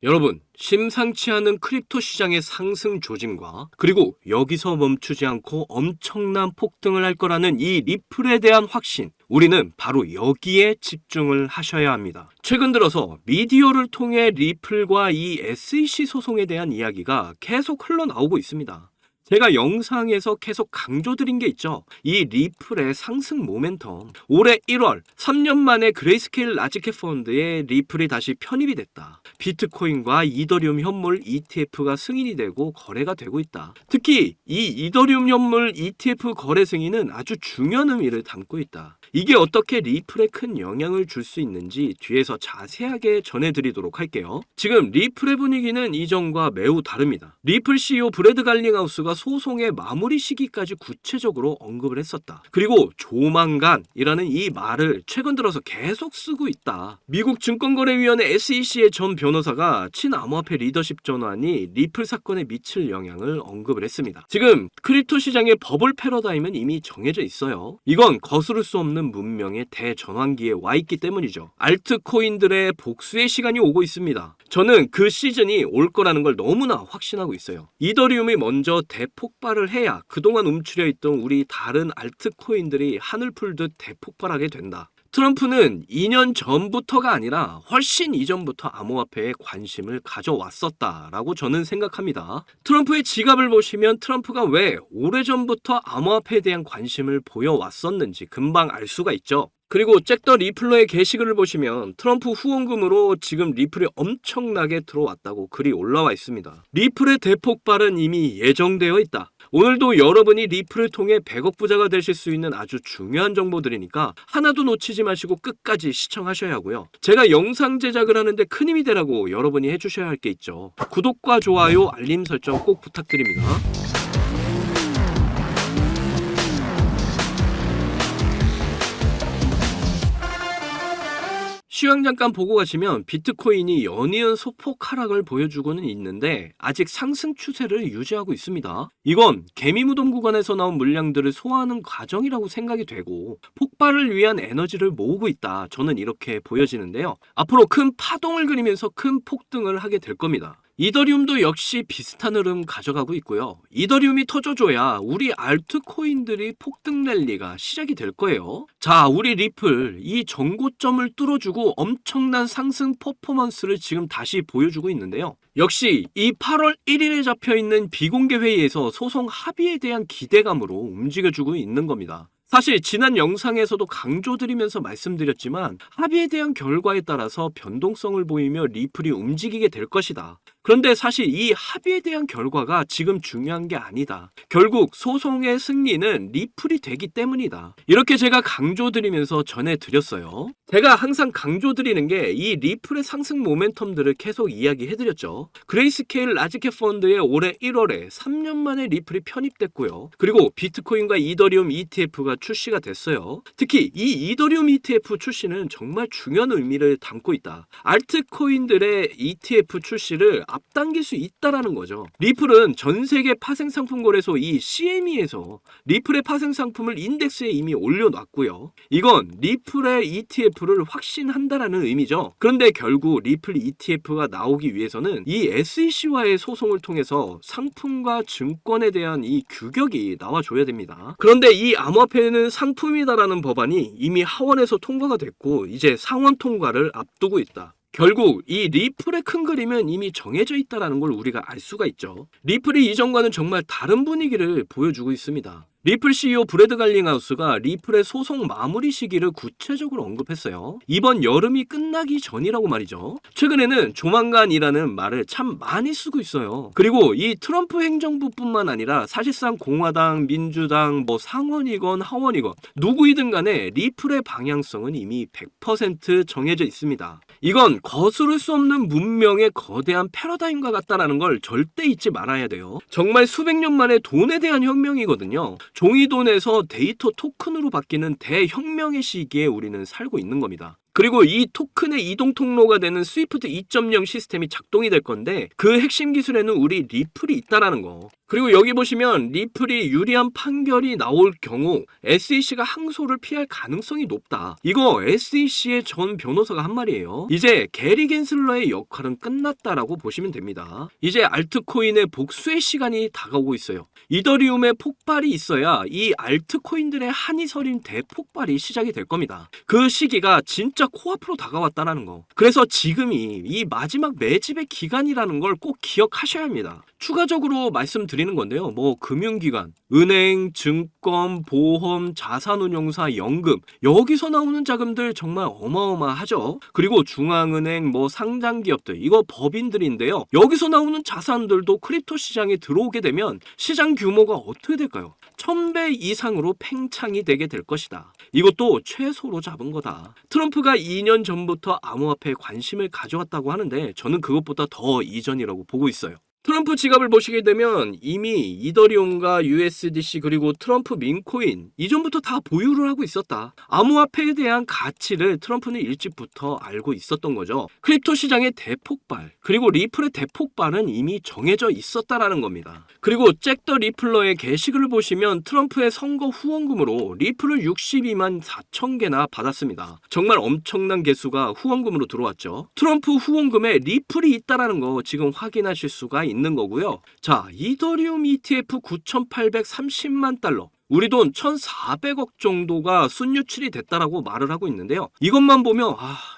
여러분, 심상치 않은 크립토 시장의 상승 조짐과 그리고 여기서 멈추지 않고 엄청난 폭등을 할 거라는 이 리플에 대한 확신, 우리는 바로 여기에 집중을 하셔야 합니다. 최근 들어서 미디어를 통해 리플과 이 SEC 소송에 대한 이야기가 계속 흘러나오고 있습니다. 제가 영상에서 계속 강조드린 게 있죠. 이 리플의 상승 모멘텀. 올해 1월 3년 만에 그레이스케일 라지캡 펀드에 리플이 다시 편입이 됐다. 비트코인과 이더리움 현물 ETF가 승인이 되고 거래가 되고 있다. 특히 이 이더리움 현물 ETF 거래 승인은 아주 중요한 의미를 담고 있다. 이게 어떻게 리플에 큰 영향을 줄 수 있는지 뒤에서 자세하게 전해드리도록 할게요. 지금 리플의 분위기는 이전과 매우 다릅니다. 리플 CEO 브래드 갈링하우스가 소송의 마무리 시기까지 구체적으로 언급을 했었다. 그리고 조만간이라는 이 말을 최근 들어서 계속 쓰고 있다. 미국 증권거래위원회 SEC의 전 변호사가 친암호화폐 리더십 전환이 리플 사건에 미칠 영향을 언급을 했습니다. 지금 크립토 시장의 버블 패러다임은 이미 정해져 있어요. 이건 거스를 수 없는 문명의 대전환기에 와 있기 때문이죠. 알트코인들의 복수의 시간이 오고 있습니다. 저는 그 시즌이 올 거라는 걸 너무나 확신하고 있어요. 이더리움이 먼저 대폭발을 해야 그동안 움츠려 있던 우리 다른 알트코인들이 하늘 풀듯 대폭발하게 된다. 트럼프는 2년 전부터가 아니라 훨씬 이전부터 암호화폐에 관심을 가져왔었다라고 저는 생각합니다. 트럼프의 지갑을 보시면 트럼프가 왜 오래전부터 암호화폐에 대한 관심을 보여왔었는지 금방 알 수가 있죠. 그리고 잭더 리플러의 게시글을 보시면 트럼프 후원금으로 지금 리플이 엄청나게 들어왔다고 글이 올라와 있습니다. 리플의 대폭발은 이미 예정되어 있다. 오늘도 여러분이 리플을 통해 100억 부자가 되실 수 있는 아주 중요한 정보들이니까 하나도 놓치지 마시고 끝까지 시청하셔야 하고요. 제가 영상 제작을 하는데 큰 힘이 되라고 여러분이 해주셔야 할 게 있죠. 구독과 좋아요, 알림 설정 꼭 부탁드립니다. 시황 잠깐 보고 가시면 비트코인이 연이은 소폭 하락을 보여주고는 있는데 아직 상승 추세를 유지하고 있습니다. 이건 개미무덤 구간에서 나온 물량들을 소화하는 과정이라고 생각이 되고 폭발을 위한 에너지를 모으고 있다. 저는 이렇게 보여지는데요. 앞으로 큰 파동을 그리면서 큰 폭등을 하게 될 겁니다. 이더리움도 역시 비슷한 흐름 가져가고 있고요. 이더리움이 터져줘야 우리 알트코인들이 폭등 랠리가 시작이 될 거예요. 자, 우리 리플 이 전고점을 뚫어주고 엄청난 상승 퍼포먼스를 지금 다시 보여주고 있는데요. 역시 이 8월 1일에 잡혀있는 비공개 회의에서 소송 합의에 대한 기대감으로 움직여주고 있는 겁니다. 사실 지난 영상에서도 강조드리면서 말씀드렸지만 합의에 대한 결과에 따라서 변동성을 보이며 리플이 움직이게 될 것이다. 그런데 사실 이 합의에 대한 결과가 지금 중요한 게 아니다. 결국 소송의 승리는 리플이 되기 때문이다. 이렇게 제가 강조드리면서 전해드렸어요. 제가 항상 강조드리는 게 이 리플의 상승 모멘텀들을 계속 이야기해드렸죠. 그레이스케일 라지캡 펀드의 올해 1월에 3년 만에 리플이 편입됐고요. 그리고 비트코인과 이더리움 ETF가 출시가 됐어요. 특히 이 이더리움 ETF 출시는 정말 중요한 의미를 담고 있다. 알트코인들의 ETF 출시를 앞당길 수 있다라는 거죠. 리플은 전 세계 파생 상품 거래소 이 CME에서 리플의 파생 상품을 인덱스에 이미 올려놨고요. 이건 리플의 ETF를 확신한다라는 의미죠. 그런데 결국 리플 ETF가 나오기 위해서는 이 SEC와의 소송을 통해서 상품과 증권에 대한 이 규격이 나와줘야 됩니다. 그런데 이 암호화폐는 상품이다라는 법안이 이미 하원에서 통과가 됐고 이제 상원 통과를 앞두고 있다. 결국 이 리플의 큰 그림은 이미 정해져 있다는 걸 우리가 알 수가 있죠. 리플이 이전과는 정말 다른 분위기를 보여주고 있습니다. 리플 CEO 브래드 갈링하우스가 리플의 소송 마무리 시기를 구체적으로 언급했어요. 이번 여름이 끝나기 전이라고 말이죠. 최근에는 조만간이라는 말을 참 많이 쓰고 있어요. 그리고 이 트럼프 행정부뿐만 아니라 사실상 공화당, 민주당, 상원이건 하원이건 누구이든 간에 리플의 방향성은 이미 100% 정해져 있습니다. 이건 거스를 수 없는 문명의 거대한 패러다임과 같다라는 걸 절대 잊지 말아야 돼요. 정말 수백 년 만에 돈에 대한 혁명이거든요. 종이돈에서 데이터 토큰으로 바뀌는 대혁명의 시기에 우리는 살고 있는 겁니다. 그리고 이 토큰의 이동 통로가 되는 스위프트 2.0 시스템이 작동이 될 건데 그 핵심 기술에는 우리 리플이 있다라는 거. 그리고 여기 보시면 리플이 유리한 판결이 나올 경우 SEC가 항소를 피할 가능성이 높다. 이거 SEC의 전 변호사가 한 말이에요. 이제 게리 겐슬러의 역할은 끝났다라고 보시면 됩니다. 이제 알트코인의 복수의 시간이 다가오고 있어요. 이더리움의 폭발이 있어야 이 알트코인들의 한이 서린 대폭발이 시작이 될 겁니다. 그 시기가 진짜 코앞으로 다가왔다는 거. 그래서 지금이 이 마지막 매집의 기간이라는 걸 꼭 기억하셔야 합니다. 추가적으로 말씀드리는 건데요. 뭐 금융기관, 은행, 증권, 보험, 자산운용사, 연금 여기서 나오는 자금들 정말 어마어마하죠. 그리고 중앙은행, 뭐 상장기업들 이거 법인들인데요. 여기서 나오는 자산들도 크립토 시장에 들어오게 되면 시장 규모가 어떻게 될까요? 1000배 이상으로 팽창이 되게 될 것이다. 이것도 최소로 잡은 거다. 트럼프가 2년 전부터 암호화폐에 관심을 가져왔다고 하는데 저는 그것보다 더 이전이라고 보고 있어요. 트럼프 지갑을 보시게 되면 이미 이더리움과 USDC 그리고 트럼프 민코인 이전부터 다 보유를 하고 있었다. 암호화폐에 대한 가치를 트럼프는 일찍부터 알고 있었던 거죠. 크립토 시장의 대폭발 그리고 리플의 대폭발은 이미 정해져 있었다라는 겁니다. 그리고 잭 더 리플러의 게시글을 보시면 트럼프의 선거 후원금으로 리플을 62만 4천 개나 받았습니다. 정말 엄청난 개수가 후원금으로 들어왔죠. 트럼프 후원금에 리플이 있다라는 거 지금 확인하실 수가 있는 거고요. 자, 이더리움 ETF 9,830만 달러. 우리 돈 1,400억 정도가 순유출이 됐다라고 말을 하고 있는데요. 이것만 보면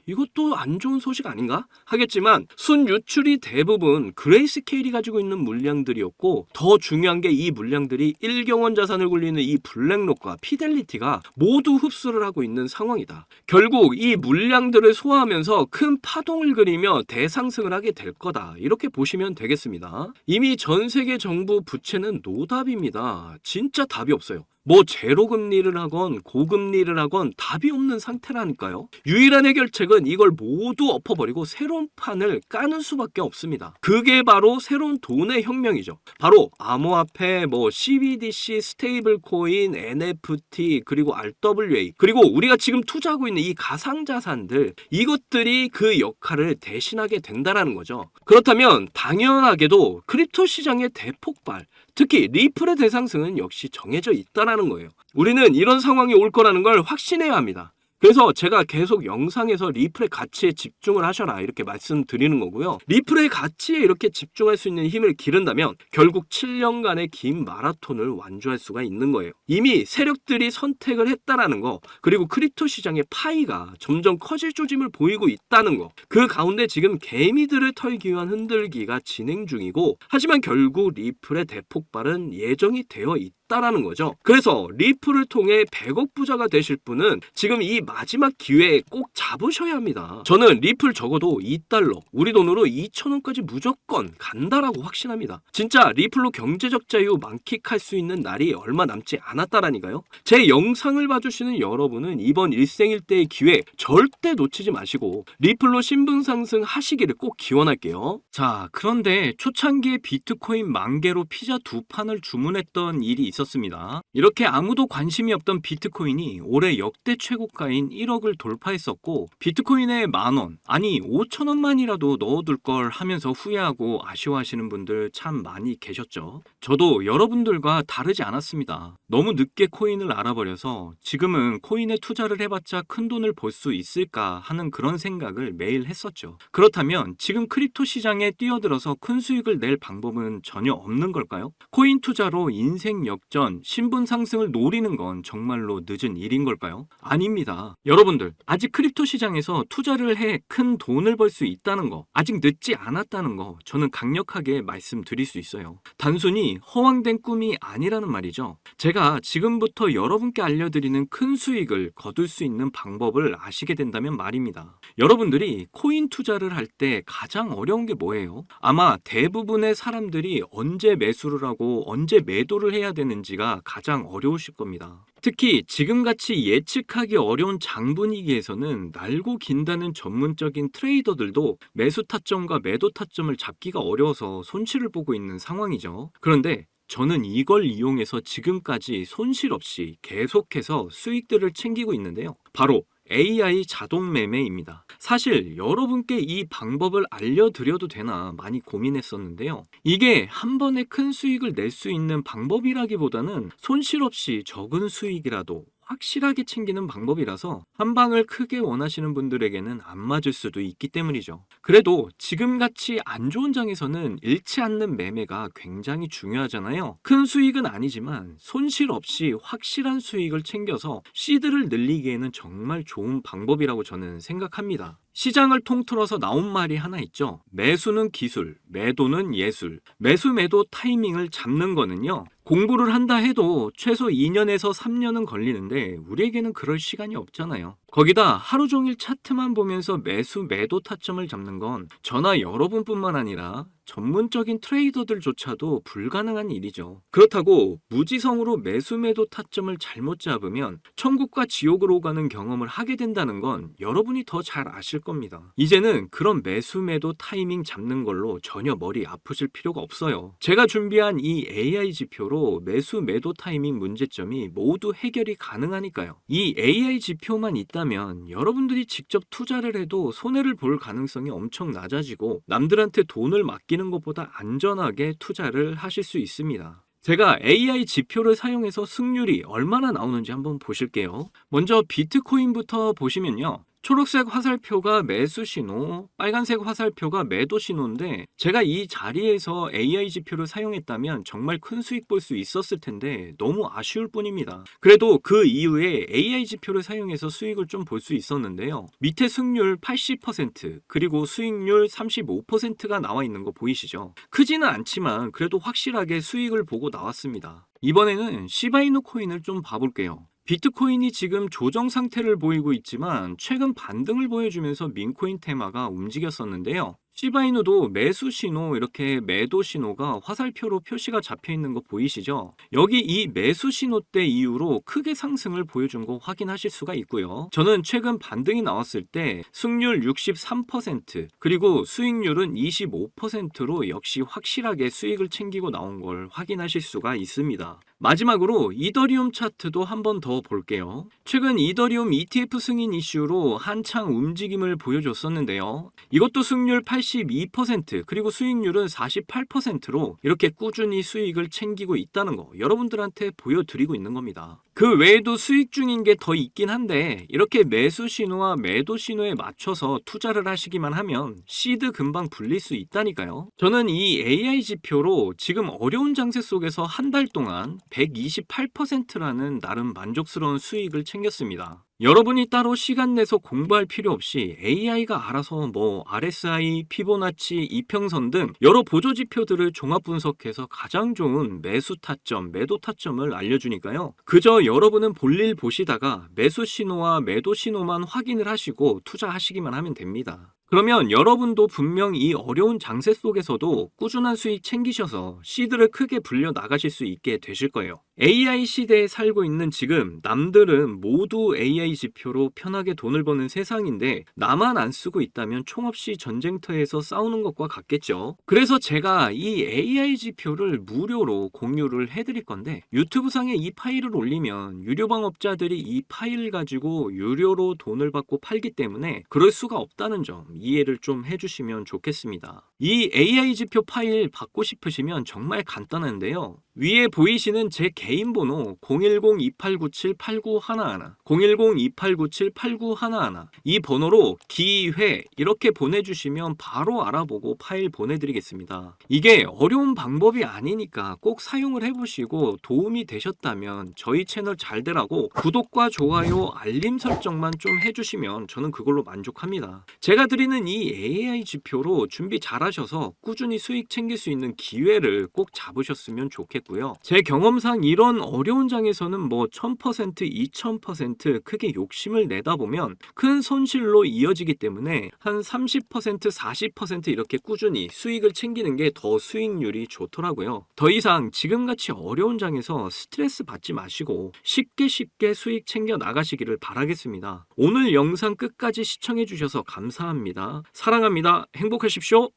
이것도 안 좋은 소식 아닌가 하겠지만 순유출이 대부분 그레이스케일이 가지고 있는 물량들이었고 더 중요한 게 이 물량들이 1경원 자산을 굴리는 이 블랙록과 피델리티가 모두 흡수를 하고 있는 상황이다. 결국 이 물량들을 소화하면서 큰 파동을 그리며 대상승을 하게 될 거다. 이렇게 보시면 되겠습니다. 이미 전 세계 정부 부채는 노답입니다. 진짜 답이 없어요. 뭐 제로금리를 하건 고금리를 하건 답이 없는 상태라니까요. 유일한 해결책은 이걸 모두 엎어버리고 새로운 판을 까는 수밖에 없습니다. 그게 바로 새로운 돈의 혁명이죠. 바로 암호화폐, 뭐 CBDC, 스테이블코인, NFT, 그리고 RWA, 그리고 우리가 지금 투자하고 있는 이 가상자산들 이것들이 그 역할을 대신하게 된다는 거죠. 그렇다면 당연하게도 크립토 시장의 대폭발 특히 리플의 대상승은 역시 정해져 있다라는 거예요. 우리는 이런 상황이 올 거라는 걸 확신해야 합니다. 그래서 제가 계속 영상에서 리플의 가치에 집중을 하셔라 이렇게 말씀드리는 거고요. 리플의 가치에 이렇게 집중할 수 있는 힘을 기른다면 결국 7년간의 긴 마라톤을 완주할 수가 있는 거예요. 이미 세력들이 선택을 했다라는 거 그리고 크립토 시장의 파이가 점점 커질 조짐을 보이고 있다는 거 그 가운데 지금 개미들을 털기 위한 흔들기가 진행 중이고 하지만 결국 리플의 대폭발은 예정이 되어 있다라는 거죠. 그래서 리플을 통해 100억 부자가 되실 분은 지금 이 마지막 기회에 꼭 잡으셔야 합니다. 저는 리플 적어도 2달러, 우리 돈으로 2,000원까지 무조건 간다라고 확신합니다. 진짜 리플로 경제적 자유 만끽할 수 있는 날이 얼마 남지 않았다라니까요. 제 영상을 봐주시는 여러분은 이번 일생일대의 기회 절대 놓치지 마시고 리플로 신분 상승 하시기를 꼭 기원할게요. 자, 그런데 초창기에 비트코인 10,000개로 피자 2판을 주문했던 일이 있었습니다. 이렇게 아무도 관심이 없던 비트코인이 올해 역대 최고가인 1억을 돌파했었고 비트코인에 10,000원 아니 5,000원만이라도 넣어둘 걸 하면서 후회하고 아쉬워하시는 분들 참 많이 계셨죠. 저도 여러분들과 다르지 않았습니다. 너무 늦게 코인을 알아버려서 지금은 코인에 투자를 해봤자 큰 돈을 벌 수 있을까 하는 그런 생각을 매일 했었죠. 그렇다면 지금 크립토 시장에 뛰어들어서 큰 수익을 낼 방법은 전혀 없는 걸까요? 코인 투자로 인생 역전, 신분 상승을 노리는 건 정말로 늦은 일인 걸까요? 아닙니다. 여러분들 아직 크립토 시장에서 투자를 해 큰 돈을 벌 수 있다는 거 아직 늦지 않았다는 거 저는 강력하게 말씀드릴 수 있어요. 단순히 허황된 꿈이 아니라는 말이죠. 제가 지금부터 여러분께 알려드리는 큰 수익을 거둘 수 있는 방법을 아시게 된다면 말입니다. 여러분들이 코인 투자를 할 때 가장 어려운 게 뭐예요? 아마 대부분의 사람들이 언제 매수를 하고 언제 매도를 해야 되는지가 가장 어려우실 겁니다. 특히 지금같이 예측하기 어려운 장분위기에서는 날고 긴다는 전문적인 트레이더들도 매수 타점과 매도 타점을 잡기가 어려워서 손실을 보고 있는 상황이죠. 그런데 저는 이걸 이용해서 지금까지 손실 없이 계속해서 수익들을 챙기고 있는데요. 바로 AI 자동 매매입니다. 사실 여러분께 이 방법을 알려드려도 되나 많이 고민했었는데요. 이게 한 번에 큰 수익을 낼 수 있는 방법이라기보다는 손실 없이 적은 수익이라도 확실하게 챙기는 방법이라서 한 방을 크게 원하시는 분들에게는 안 맞을 수도 있기 때문이죠. 그래도 지금같이 안 좋은 장에서는 잃지 않는 매매가 굉장히 중요하잖아요. 큰 수익은 아니지만 손실 없이 확실한 수익을 챙겨서 시드를 늘리기에는 정말 좋은 방법이라고 저는 생각합니다. 시장을 통틀어서 나온 말이 하나 있죠. 매수는 기술, 매도는 예술. 매수 매도 타이밍을 잡는 거는요. 공부를 한다 해도 최소 2년에서 3년은 걸리는데 우리에게는 그럴 시간이 없잖아요. 거기다 하루 종일 차트만 보면서 매수 매도 타점을 잡는 건 저나 여러분뿐만 아니라 전문적인 트레이더들조차도 불가능한 일이죠. 그렇다고 무지성으로 매수 매도 타점을 잘못 잡으면 천국과 지옥으로 가는 경험을 하게 된다는 건 여러분이 더 잘 아실 겁니다. 이제는 그런 매수 매도 타이밍 잡는 걸로 전혀 머리 아프실 필요가 없어요. 제가 준비한 이 AI 지표로 매수 매도 타이밍 문제점이 모두 해결이 가능하니까요. 이 AI 지표만 있다면 여러분들이 직접 투자를 해도 손해를 볼 가능성이 엄청 낮아지고 남들한테 돈을 맡기는 것보다 안전하게 투자를 하실 수 있습니다. 제가 AI 지표를 사용해서 승률이 얼마나 나오는지 한번 보실게요. 먼저 비트코인부터 보시면요. 초록색 화살표가 매수 신호, 빨간색 화살표가 매도 신호인데 제가 이 자리에서 AI 지표를 사용했다면 정말 큰 수익 볼 수 있었을 텐데 너무 아쉬울 뿐입니다. 그래도 그 이후에 AI 지표를 사용해서 수익을 좀 볼 수 있었는데요. 밑에 승률 80% 그리고 수익률 35%가 나와 있는 거 보이시죠? 크지는 않지만 그래도 확실하게 수익을 보고 나왔습니다. 이번에는 시바이누 코인을 좀 봐볼게요. 비트코인이 지금 조정 상태를 보이고 있지만 최근 반등을 보여주면서 민코인 테마가 움직였었는데요. 시바이누도 매수 신호, 이렇게 매도 신호가 화살표로 표시가 잡혀 있는 거 보이시죠? 여기 이 매수 신호 때 이후로 크게 상승을 보여준 거 확인하실 수가 있고요. 저는 최근 반등이 나왔을 때 승률 63% 그리고 수익률은 25%로 역시 확실하게 수익을 챙기고 나온 걸 확인하실 수가 있습니다. 마지막으로 이더리움 차트도 한 번 더 볼게요. 최근 이더리움 ETF 승인 이슈로 한창 움직임을 보여줬었는데요. 이것도 승률 82% 그리고 수익률은 48%로 이렇게 꾸준히 수익을 챙기고 있다는 거 여러분들한테 보여드리고 있는 겁니다. 그 외에도 수익 중인 게 더 있긴 한데 이렇게 매수 신호와 매도 신호에 맞춰서 투자를 하시기만 하면 시드 금방 불릴 수 있다니까요. 저는 이 AI 지표로 지금 어려운 장세 속에서 한 달 동안 128%라는 나름 만족스러운 수익을 챙겼습니다. 여러분이 따로 시간 내서 공부할 필요 없이 AI가 알아서 뭐 RSI, 피보나치, 이평선 등 여러 보조 지표들을 종합 분석해서 가장 좋은 매수 타점, 매도 타점을 알려주니까요. 그저 여러분은 볼일 보시다가 매수 신호와 매도 신호만 확인을 하시고 투자하시기만 하면 됩니다. 그러면 여러분도 분명 이 어려운 장세 속에서도 꾸준한 수익 챙기셔서 시드를 크게 불려 나가실 수 있게 되실 거예요. AI 시대에 살고 있는 지금 남들은 모두 AI 지표로 편하게 돈을 버는 세상인데 나만 안 쓰고 있다면 총없이 전쟁터에서 싸우는 것과 같겠죠. 그래서 제가 이 AI 지표를 무료로 공유를 해드릴 건데 유튜브상에 이 파일을 올리면 유료 방업자들이 이 파일을 가지고 유료로 돈을 받고 팔기 때문에 그럴 수가 없다는 점 이해를 좀 해주시면 좋겠습니다. 이 AI 지표 파일 받고 싶으시면 정말 간단한데요. 위에 보이시는 제 개인 번호 010-2897-8911 010-2897-8911 이 번호로 기회 이렇게 보내주시면 바로 알아보고 파일 보내드리겠습니다. 이게 어려운 방법이 아니니까 꼭 사용을 해보시고 도움이 되셨다면 저희 채널 잘 되라고 구독과 좋아요 알림 설정만 좀 해주시면 저는 그걸로 만족합니다. 제가 드리는 이 AI 지표로 준비 잘 하셔서 꾸준히 수익 챙길 수 있는 기회를 꼭 잡으셨으면 좋겠고요. 제 경험상 이런 어려운 장에서는 뭐 1000%, 2000% 크게 욕심을 내다 보면 큰 손실로 이어지기 때문에 한 30%, 40% 이렇게 꾸준히 수익을 챙기는 게 더 수익률이 좋더라고요. 더 이상 지금같이 어려운 장에서 스트레스 받지 마시고 쉽게 수익 챙겨 나가시기를 바라겠습니다. 오늘 영상 끝까지 시청해 주셔서 감사합니다. 사랑합니다. 행복하십시오.